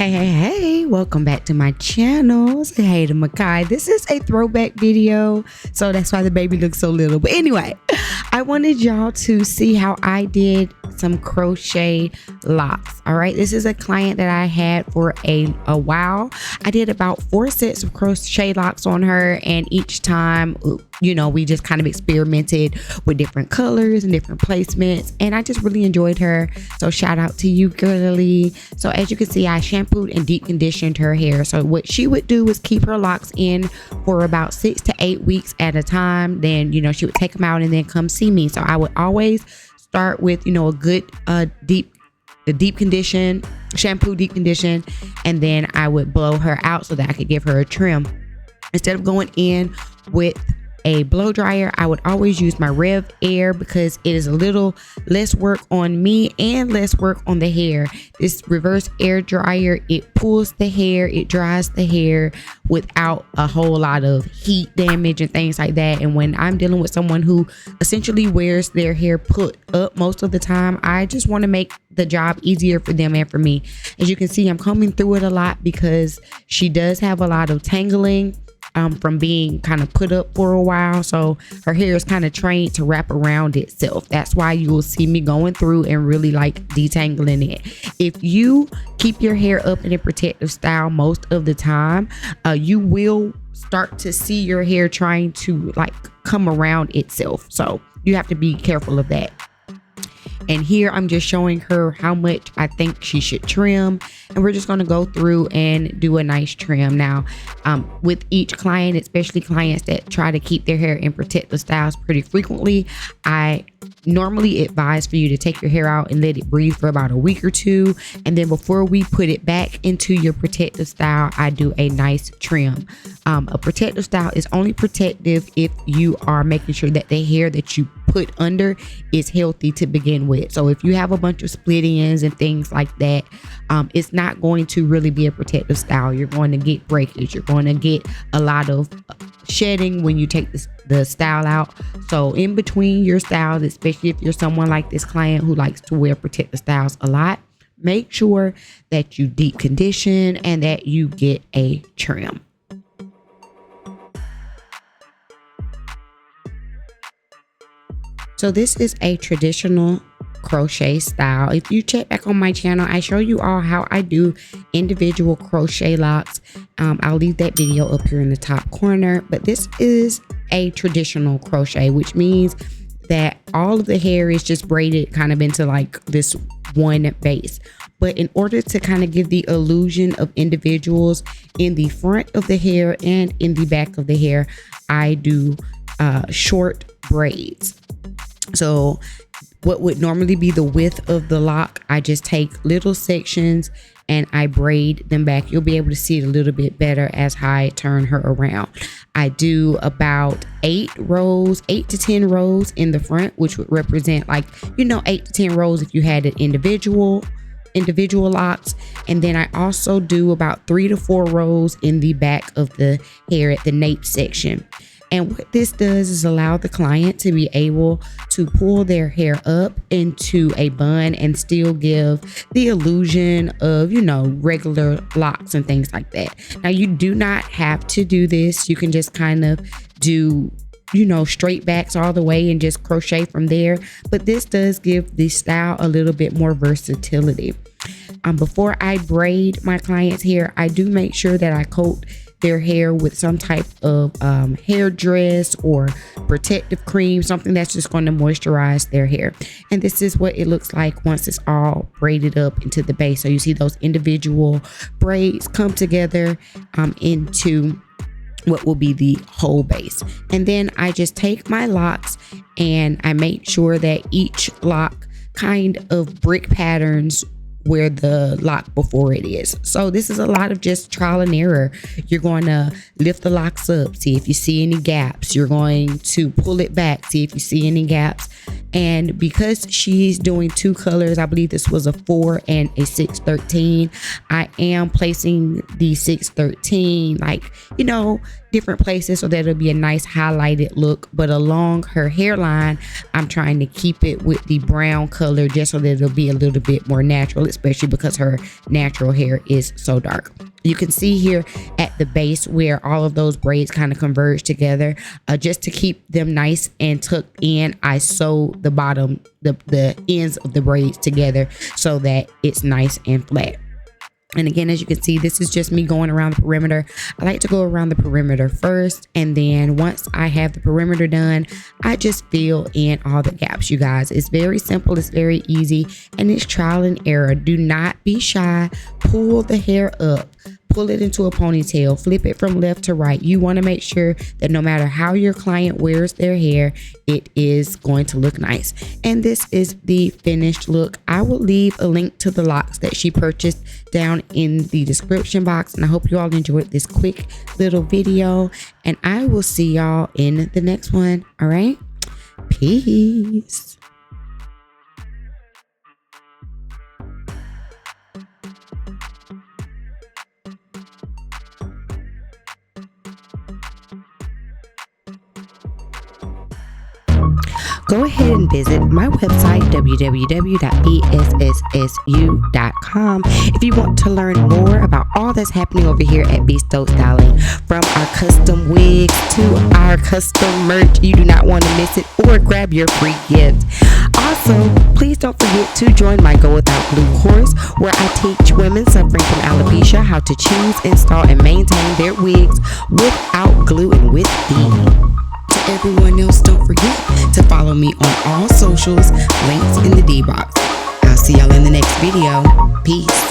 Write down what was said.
Hey, welcome back to my channel. Say hey to Makai. This is a throwback video, so that's why the baby looks so little. But anyway, I wanted y'all to see how I did some crochet locks. All right, this is a client that I had for a while. I did about 4 sets of crochet locks on her, and each time, you know, we just kind of experimented with different colors and different placements, and I just really enjoyed her. So shout out to you, girly. So as you can see, I shampooed and deep conditioned her hair. So what she would do was keep her locks in for about 6 to 8 weeks at a time. Then, you know, she would take them out and then come see me. So I would always start with, you know, a good deep condition, shampoo, deep condition, and then I would blow her out so that I could give her a trim. Instead of going in with a blow dryer, I would always use my Rev Air because it is a little less work on me and less work on the hair. This reverse air dryer, it pulls the hair, it dries the hair without a whole lot of heat damage and things like that. And when I'm dealing with someone who essentially wears their hair put up most of the time, I just want to make the job easier for them and for me. As you can see, I'm combing through it a lot because she does have a lot of tangling from being kind of put up for a while. So her hair is kind of trained to wrap around itself. That's why you will see me going through and really like detangling it. If you keep your hair up in a protective style most of the time, you will start to see your hair trying to like come around itself. So you have to be careful of that. And here I'm just showing her how much I think she should trim. And we're just going to go through and do a nice trim. Now, with each client, especially clients that try to keep their hair in protective styles pretty frequently, I normally advise for you to take your hair out and let it breathe for about a week or two. And then before we put it back into your protective style, I do a nice trim. A protective style is only protective if you are making sure that the hair that you put under is healthy to begin with. So if you have a bunch of split ends and things like that, it's not going to really be a protective style. You're going to get breakage. You're going to get a lot of shedding when you take the style out. So in between your styles, especially if you're someone like this client who likes to wear protective styles a lot, make sure that you deep condition and that you get a trim. So this is a traditional crochet style. If you check back on my channel, I show you all how I do individual crochet locks. I'll leave that video up here in the top corner, but this is a traditional crochet, which means that all of the hair is just braided kind of into like this one base. But in order to kind of give the illusion of individuals in the front of the hair and in the back of the hair, I do short braids. So what would normally be the width of the lock, I just take little sections and I braid them back. You'll be able to see it a little bit better as I turn her around. I do about 8 to 10 rows in the front, which would represent like, you know, 8 to 10 rows if you had an individual locks. And then I also do about 3 to 4 rows in the back of the hair at the nape section. And what this does is allow the client to be able to pull their hair up into a bun and still give the illusion of, you know, regular locks and things like that. Now, you do not have to do this. You can just kind of do, you know, straight backs all the way and just crochet from there. But this does give the style a little bit more versatility. Before I braid my client's hair, I do make sure that I coat their hair with some type of hair dress or protective cream, something that's just going to moisturize their hair. And this is what it looks like once it's all braided up into the base. So you see those individual braids come together into what will be the whole base. And then I just take my locks and I make sure that each lock kind of brick patterns where the lock before it is. So this is a lot of just trial and error. You're going to lift the locks up, see if you see any gaps. You're going to pull it back, see if you see any gaps. And because she's doing 2 colors, I believe this was a 4 and a 613, I am placing the 613 like, you know, different places so that it'll be a nice highlighted look. But along her hairline, I'm trying to keep it with the brown color just so that it'll be a little bit more natural, especially because her natural hair is so dark. You can see here at the base where all of those braids kind of converge together. Just to keep them nice and tucked in, I sew the bottom, the ends of the braids together so that it's nice and flat. And again, as you can see, this is just me going around the perimeter. I like to go around the perimeter first, and then once I have the perimeter done, I just fill in all the gaps, you guys. It's very simple, it's very easy, and it's trial and error. Do not be shy. Pull the hair up. Pull it into a ponytail, flip it from left to right. You want to make sure that no matter how your client wears their hair, it is going to look nice. And this is the finished look. I will leave a link to the locks that she purchased down in the description box. And I hope you all enjoyed this quick little video. And I will see y'all in the next one. All right. Peace. Go ahead and visit my website, www.esssu.com, if you want to learn more about all that's happening over here at Stokes Styling. From our custom wigs to our custom merch, you do not want to miss it, or grab your free gift. Also, please don't forget to join my Go Without Glue course, where I teach women suffering from alopecia how to choose, install, and maintain their wigs without glue and with ease. To everyone else, don't forget to follow me on all socials, links in the D box. I'll see y'all in the next video. Peace.